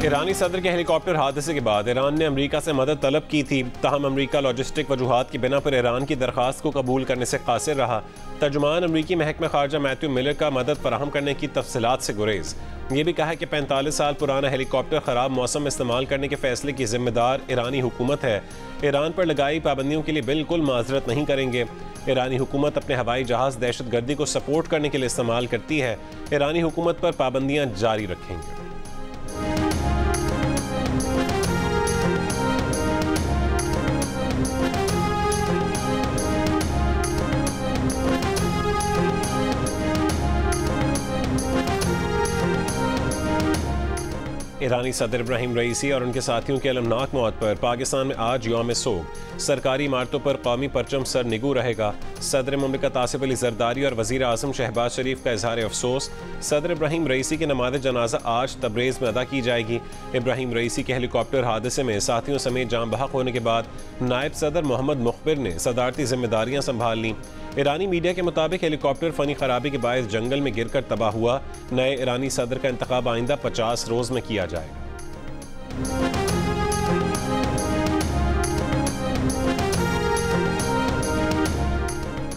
ईरानी सदर के हेलीकॉप्टर हादसे के बाद ईरान ने अमेरिका से मदद तलब की थी, ताहम अमेरिका लॉजिस्टिक वजूहात की बिना पर ईरान की दरख्वास्त को कबूल करने से कासिर रहा। तर्जुमान अमेरिकी महकमा खारजा मैथ्यू मिलर का मदद फराहम करने की तफसीलात से गुरेज। ये भी कहा कि 45 साल पुराना हेलीकॉप्टर ख़राब मौसम में इस्तेमाल करने के फैसले की जिम्मेदार ईरानी हुकूमत है। ईरान पर लगाई पाबंदियों के लिए बिल्कुल माजरत नहीं करेंगे। ईरानी हुकूमत अपने हवाई जहाज़ दहशत गर्दी को सपोर्ट करने के लिए इस्तेमाल करती है। ईरानी हुकूमत पर पाबंदियाँ जारी रखेंगे। ईरानी सदर इब्राहिम रईसी और उनके साथियों की अलमनाक मौत पर पाकिस्तान में आज यौम सोग। सरकारी इमारतों पर कौमी परचम सर निगू रहेगा। सदर मुमलिकत आसिफ अली जरदारी और वज़ीर आज़म शहबाज शरीफ का इजहार अफसोस। सदर इब्राहिम रईसी की नमाज़ जनाजा आज तब्रेज़ में अदा की जाएगी। इब्राहिम रईसी के हेलीकॉप्टर हादसे में साथियों समेत जान बहक होने के बाद नायब सदर मोहम्मद मुखबिर ने सदारती जिम्मेदारियाँ संभाल लीं। ईरानी मीडिया के मुताबिक हेलीकॉप्टर फनी खराबी के बायस जंगल में गिरकर तबाह हुआ। नए ईरानी सदर का इंतखाब आइंदा 50 रोज में किया जाएगा।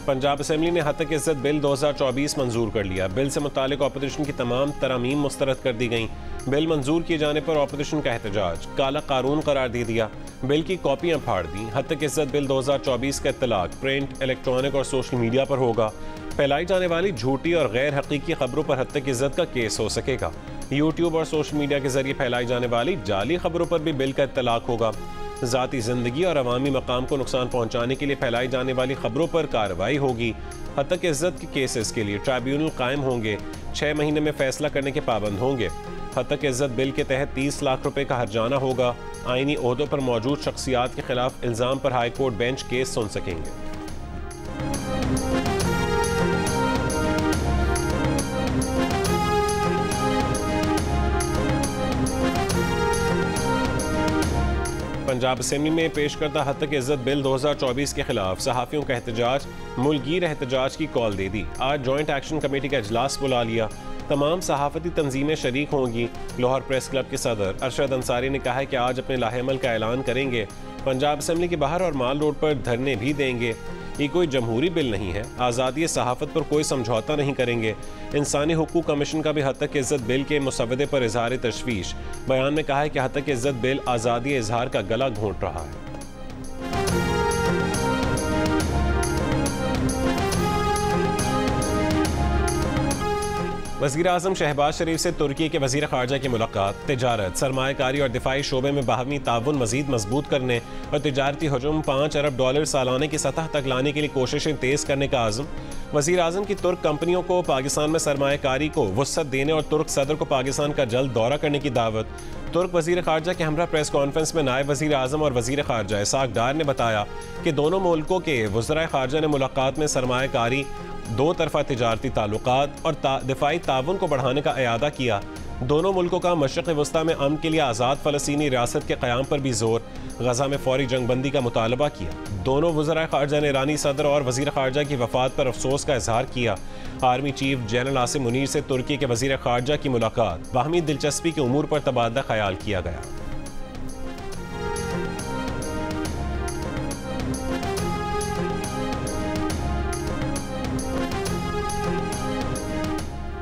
पंजाब असेंबली ने हद तक इज्जत बिल 2024 मंजूर कर लिया। बिल से मुतालिक ऑपोजिशन की तमाम तरामीम मुस्तरद कर दी गईं। बिल मंजूर किए जाने पर ऑपोजिशन का एहतजाज काला कानून करार दे दिया। बिल की कॉपियां फाड़ दी। हद तक इज्जत बिल 2024 का इत्तलाक प्रिंट, इलेक्ट्रॉनिक और सोशल मीडिया पर होगा। फैलाई जाने वाली झूठी और गैर हकीकी खबरों पर हद तक इज्जत का केस हो सकेगा। यूट्यूब और सोशल मीडिया के जरिए फैलाई जाने वाली जाली खबरों पर भी बिल का इत्तलाक होगा। ज़ाती ज़िंदगी और अवामी मकाम को नुकसान पहुँचाने के लिए फैलाई जाने वाली खबरों पर कार्रवाई होगी। हद तक इज्जत के केसेस के लिए ट्राइब्यूनल कायम होंगे। 6 महीने में फैसला करने के पाबंद होंगे। हद तक इज्जत बिल के तहत 30 लाख रुपए का हर्जाना होगा। आईनी ओहदों पर मौजूद शख्सियात के खिलाफ इल्ज़ाम पर हाई कोर्ट बेंच केस सुन सकेंगे। पंजाब असेंबली में पेश करता हद तक इज्जत बिल 2024 के खिलाफ सहाफ़ियों का एहतजाज। मुल्कगीर एहतजाज की कॉल दे दी। आज जॉइंट एक्शन कमेटी का इजलास बुला लिया। तमाम सहाफ़ती तंजीमें शरीक होंगी। लाहौर प्रेस क्लब के सदर अरशद अंसारी ने कहा है कि आज अपने लाहेमल का ऐलान करेंगे। पंजाब असेंबली के बाहर और माल रोड पर धरने भी देंगे। ये कोई जमहूरी बिल नहीं है। आज़ादी सहाफ़त पर कोई समझौता नहीं करेंगे। इंसानी हुकूक कमीशन का भी हद तक इज्जत बिल के मुसवदे पर इजहार तशवीश। बयान में कहा है कि हद तक इज्जत बिल आज़ादी इजहार का गला घोंट रहा है। वज़ीर आज़म शहबाज शरीफ से तुर्की के वज़ीर ख़ारजा की मुलाकात। तिजारत, सरमायाकारी और दिफाई शोबे में बाहमी ताउन मज़ीद मजबूत करने और तिजारती हजूम $5 अरब सालाने की सतह तक लाने के लिए कोशिशें तेज़ करने का आज़म। वज़ीर आज़म की तुर्क कंपनियों को पाकिस्तान में सरमायाकारी को वुसअत देने और तुर्क सदर को पाकिस्तान का जल्द दौरा करने की दावत। तुर्क वज़ीर ख़ारजा के हमरा प्रेस कॉन्फ्रेंस में नायब वज़ीर आज़म और वज़ीर ख़ारजा इसाक डार ने बताया कि दोनों मुल्कों के वज़राए ख़ारजा ने मुलाकात में सरमायाकारी, दो तरफा तिजारती ताल्लुकात और दिफाई ताउन को बढ़ाने का इरादा किया। दोनों मुल्कों का मशरक़ वस्ता में अमन के लिए आज़ाद फ़लस्तीनी रियासत के क़याम पर भी जोर। गज़ा में फ़ौरी जंगबंदी का मुतालबा किया। दोनों वज़राए ख़ारजा ने ईरानी सदर और वज़ीर ख़ारजा की वफ़ात पर अफसोस का इजहार किया। Army chief general Asim Munir से तुर्की के वज़ीर ख़ारजा की मुलाकात। बाहमी दिलचस्पी के उमूर पर तबादला ख्याल किया गया।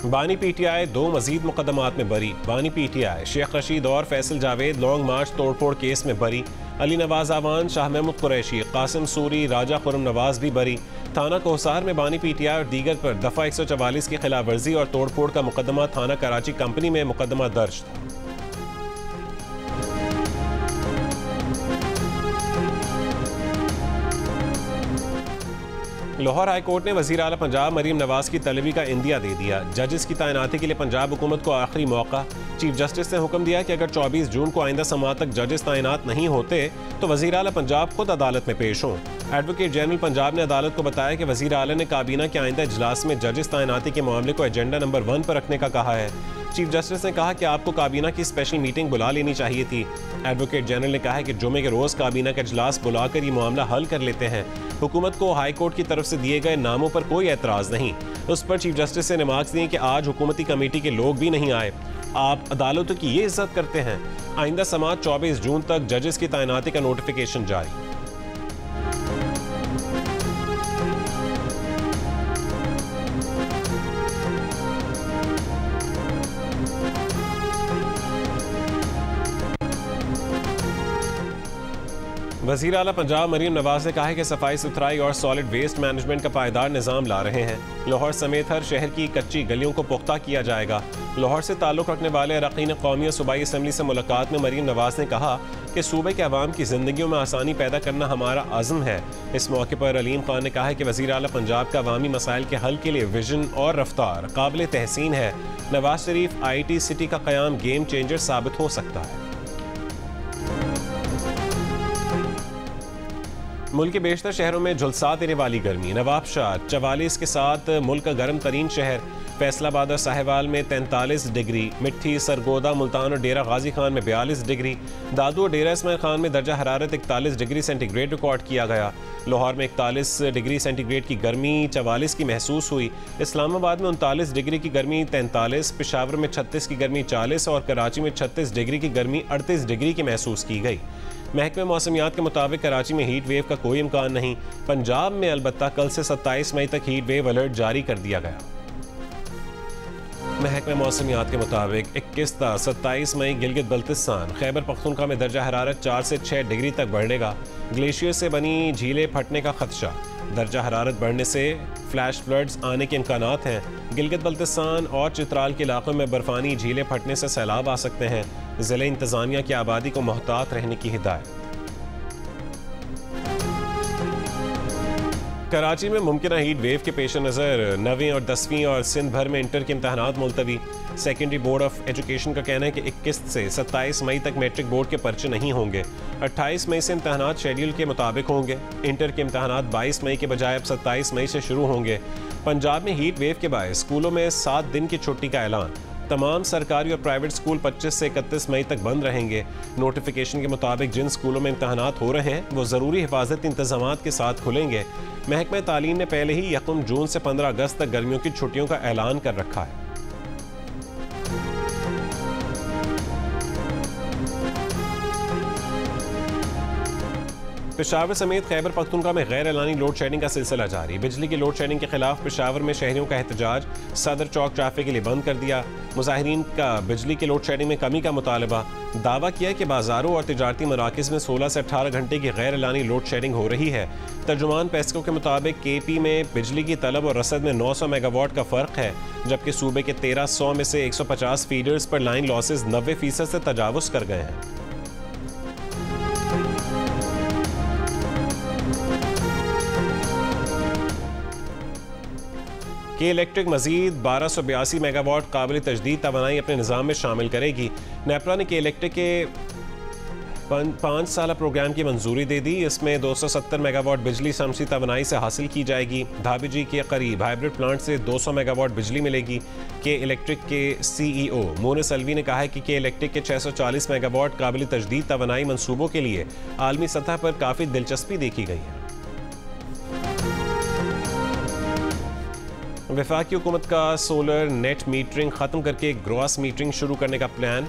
बानी पीटीआई 2 मजीद मुकदमात में बरी। बानी पीटीआई शेख रशीद और फैसल जावेद लॉन्ग मार्च तोड़फोड़ केस में बरी। अली नवाज आवान, शाह महमूद कुरैशी, कासिम सूरी, राजा खुरम नवाज भी बरी। थाना कोहसार में बानी पीटीआई और दीगर पर दफ़ा 144 की खिलाफ वर्जी और तोड़फोड़ का मुकदमा थाना कराची कंपनी में मुकदमा दर्ज था। लाहौर हाई कोर्ट ने वज़ीर आला पंजाब मरीम नवाज की तलबी का इंदिया दे दिया। जजेस की तैनाती के लिए पंजाब हुकूमत को आखिरी मौका। चीफ जस्टिस ने हुक्म दिया कि अगर 24 जून को आइंदा समात तक जजेस तैनात नहीं होते तो वज़ीर आला पंजाब खुद अदालत में पेश हों। एडवोकेट जनरल पंजाब ने अदालत को बताया कि वज़ीर आला ने काबीना के आइंदा इजलास में जजेस तैनाती के मामले को एजेंडा नंबर 1 पर रखने का कहा है। चीफ जस्टिस ने कहा कि आपको काबीना की स्पेशल मीटिंग बुला लेनी चाहिए थी। एडवोकेट जनरल ने कहा है कि जुमे के रोज काबीना का इजलास बुलाकर ये मामला हल कर लेते हैं। हुकूमत को हाई कोर्ट की तरफ से दिए गए नामों पर कोई एतराज नहीं। उस पर चीफ जस्टिस ने रिमार्क्स दिए कि आज हुकूमती कमेटी के लोग भी नहीं आए। आप अदालतों की ये इज्जत करते हैं? आइंदा समाअत 24 जून तक जजेस की तैनाती का नोटिफिकेशन जारी। वज़ीर आला पंजाब मरीम नवाज ने कहा है कि सफाई सुथराई और सॉलिड वेस्ट मैनेजमेंट का पायदार निज़ाम ला रहे हैं। लाहौर समेत हर शहर की कच्ची गलियों को पुख्ता किया जाएगा। लाहौर से ताल्लुक़ रखने वाले अरकान कौमी सूबाई असम्बली से मुलाकात में मरीम नवाज ने कहा कि सूबे के अवाम की ज़िंदगियों में आसानी पैदा करना हमारा आज़म है। इस मौके पर अलीम खान ने कहा है कि वज़ीर आला पंजाब का अवामी मसाइल के हल के लिए विजन और रफ्तार काबिल तहसीन है। नवाज शरीफ IT सिटी का क़याम गेम चेंजर साबित हो सकता है। मुल्क के बेशतर शहरों में झुलसा देने वाली गर्मी। नवाबशाह 44 के साथ मुल्क का गर्म तरीन शहर। फैसलाबाद और साहिवाल में 43 डिग्री, मिट्टी, सरगोदा, मुल्तान और डेरा गाजी खान में 42 डिग्री, दादू और डेरा इस्माइल खान में दर्जा हरारत 41 डिग्री सेंटीग्रेड रिकॉर्ड किया गया। लाहौर में 41 डिग्री सेंटीग्रेड की गर्मी 44 की महसूस हुई। इस्लामाबाद में 39 डिग्री की गर्मी 43, पेशावर में 36 की गर्मी 40 और कराची में 36 डिग्री की गर्मी 38 डिग्री की महसूस की गई। महकमे मौसमियात के मुताबिक कराची में हीट वेव का कोई इम्कान नहीं। पंजाब में अलबत्ता कल से 27 मई तक हीट वेव अलर्ट जारी कर दिया गया। महकमे मौसमियात के मुताबिक 21 ता 27 मई गिलगित बल्तिस्तान, खैबर पख्तूनख्वा में दर्जा हरारत 4 से 6 डिग्री तक बढ़ेगा। ग्लेशियर से बनी झीलें फटने का खदशा। दर्जा हरारत बढ़ने से फ्लैश फ्लड्स आने के इम्कानात हैं। गिलगित बल्तिस्तान और चित्राल के इलाकों में बर्फानी झीलें फटने से सैलाब आ सकते हैं। ज़िले इंतज़ामिया की आबादी को मोहतात रहने की हिदायत। कराची में मुमकिन हीट वेव के पेश नज़र 9वीं और 10वीं और सिंध भर में इंटर के इम्तहानात मुलतवी। सेकेंडरी बोर्ड ऑफ एजुकेशन का कहना है कि 21 से 27 मई तक मैट्रिक बोर्ड के पर्चे नहीं होंगे। 28 मई से इम्तहानात शेड्यूल के मुताबिक होंगे। इंटर के इम्तहानात 22 मई के बजाय अब 27 मई से शुरू होंगे। पंजाब में हीट वेव के बायस स्कूलों में 7 दिन की छुट्टी का ऐलान। तमाम सरकारी और प्राइवेट स्कूल 25 से 31 मई तक बंद रहेंगे। नोटिफिकेशन के मुताबिक जिन स्कूलों में इम्तहानात हो रहे हैं वो ज़रूरी हिफाजती इंतजामात के साथ खुलेंगे। महकमा तालीम ने पहले ही 1 जून से 15 अगस्त तक गर्मियों की छुट्टियों का ऐलान कर रखा है। पेशावर समेत खैबर पख्तूनख्वा में गैर एलानी लोड शेडिंग का सिलसिला जारी। बिजली की लोड शेडिंग के खिलाफ पेशावर में शहरियों का एहतजाज। सदर चौक ट्रैफिक के लिए बंद कर दिया। मुजाहिरीन का बिजली की लोड शेडिंग में कमी का मुतालबा। दावा किया कि बाजारों और तिजारती मराकिज़ में 16 से 18 घंटे की गैर एलानी लोड शेडिंग हो रही है। तर्जुमान पेस्को के मुताबिक KP में बिजली की तलब और रसद में 900 मेगावाट का फ़र्क है, जबकि सूबे के 1300 में से 150 फीडर्स पर लाइन लॉसेज 90% से तजावुज़ कर गए हैं। के इलेक्ट्रिक मजीद 1282 मेगावाट काबिल तजदीद तवानाई अपने निज़ाम में शामिल करेगी। नेपरा ने के इलेक्ट्रिक के 5 साल प्रोग्राम की मंजूरी दे दी। इसमें 270 मेगावाट बिजली शमसी तवानाई से हासिल की जाएगी। धाबीजी के करीब हाइब्रिड प्लांट से 200 मेगावाट बिजली मिलेगी। के इलेक्ट्रिक के CEO मोनिस अलवी ने कहा है कि के इलेक्ट्रिक के 640 मेगावाट काबिल तजदीद तवानाई मनसूबों के लिए आलमी सतह पर काफ़ी दिलचस्पी देखी गई है। वफाकी हुकूमत का सोलर नेट मीटरिंग ख़त्म करके ग्रॉस मीटरिंग शुरू करने का प्लान।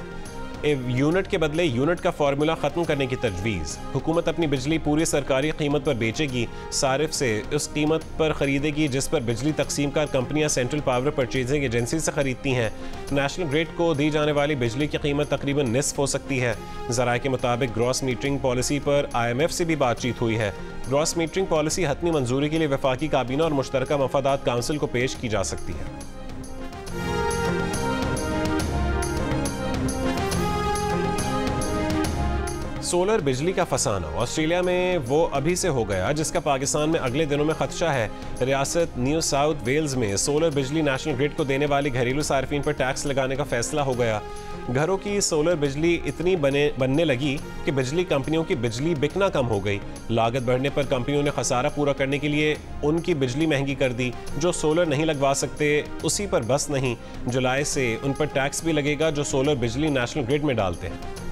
यूनिट के बदले यूनिट का फार्मूला ख़त्म करने की तजवीज़। हुकूमत अपनी बिजली पूरी सरकारी कीमत पर बेचेगी। सारिफ से उस कीमत पर ख़रीदेगी जिस पर बिजली तकसीम कार कंपनियाँ सेंट्रल पावर परचेजिंग एजेंसी से ख़रीदती हैं। नेशनल ग्रिड को दी जाने वाली बिजली की कीमत तकरीबन निस्फ हो सकती है। ज़राए के मुताबिक ग्रॉस मीटरिंग पॉलिसी पर IMF से भी बातचीत हुई है। ग्रॉस मीटरिंग पॉलिसी हतमी मंजूरी के लिए वफाकी काबीना और मुश्तरका मफादात काउंसिल को पेश की जा सकती है। सोलर बिजली का फसाना ऑस्ट्रेलिया में वो अभी से हो गया जिसका पाकिस्तान में अगले दिनों में खदशा है। रियासत न्यू साउथ वेल्स में सोलर बिजली नेशनल ग्रिड को देने वाली घरेलू सार्फिन पर टैक्स लगाने का फैसला हो गया। घरों की सोलर बिजली इतनी बनने लगी कि बिजली कंपनियों की बिजली बिकना कम हो गई। लागत बढ़ने पर कंपनियों ने खसारा पूरा करने के लिए उनकी बिजली महंगी कर दी। जो सोलर नहीं लगवा सकते उसी पर बस नहीं, जुलाई से उन पर टैक्स भी लगेगा जो सोलर बिजली नेशनल ग्रिड में डालते हैं।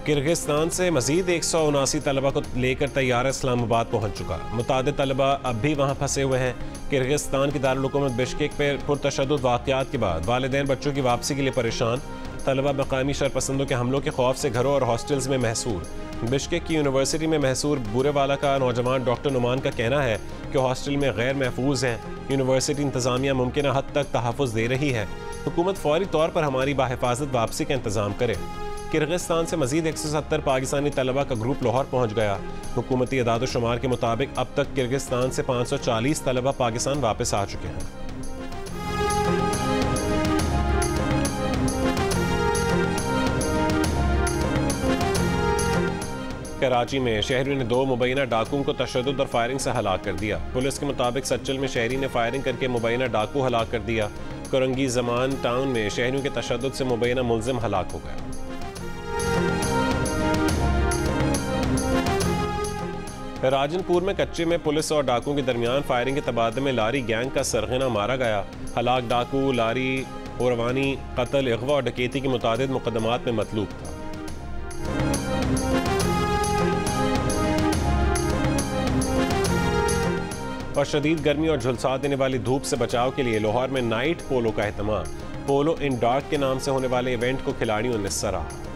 किर्गिस्तान से मजीद 179 तलबा को लेकर तैयारा इस्लामाबाद पहुँच चुका। मुतादिद तलबा अब भी वहाँ फंसे हुए हैं। किर्गिस्तान की दारुल हुकूमत बिश्केक पर पुरतशद्दुद वाक़यात के बाद वालिदैन बच्चों की वापसी के लिए परेशान। तलबा मकामी शरपसंदों के हमलों के खौफ से घरों और हॉस्टल्स में महसूर। बिश्केक की यूनिवर्सिटी में महसूर बुरेवाला का नौजवान डॉक्टर नुमान का कहना है कि हॉस्टल में गैर महफूज हैं। यूनिवर्सिटी इंतज़ामिया मुमकिन हद तक तहफ़्फ़ुज़ दे रही है। हुकूमत फौरी तौर पर हमारी बाहिफाजत वापसी का इंतज़ाम करे। किर्गिस्तान से मजीद 170 पाकिस्तानी तलबा का ग्रुप लाहौर पहुँच गया। हुकूमती अदाद-ओ-शुमार के मुताबिक अब तक किर्गिस्तान से 540 तलबा पाकिस्तान वापस आ चुके हैं। कराची में शहरियों ने 2 मुबैना डाकुओं को तशद्दुद और फायरिंग से हलाक कर दिया। पुलिस के मुताबिक सच्चल में शहरी ने फायरिंग करके मुबैना डाकू हलाक कर दिया। कोरंगी जमान टाउन में शहरियों के तशद्दुद से मुबैना मुलजिम हलाक हो गया। राजनपुर में कच्चे में पुलिस और डाकुओं के दरमियान फायरिंग के तबादले में लारी गैंग का सरगना मारा गया। हलाक डाकू लारी उरवानी कत्ल, अगवा और डकैती के मुतादिद मुकदमात में मतलूब था। और शदीद गर्मी और झुलसा देने वाली धूप से बचाव के लिए लाहौर में नाइट पोलो का एहतमाम। पोलो इन डार्क के नाम से होने वाले इवेंट को खिलाड़ियों ने सराहा।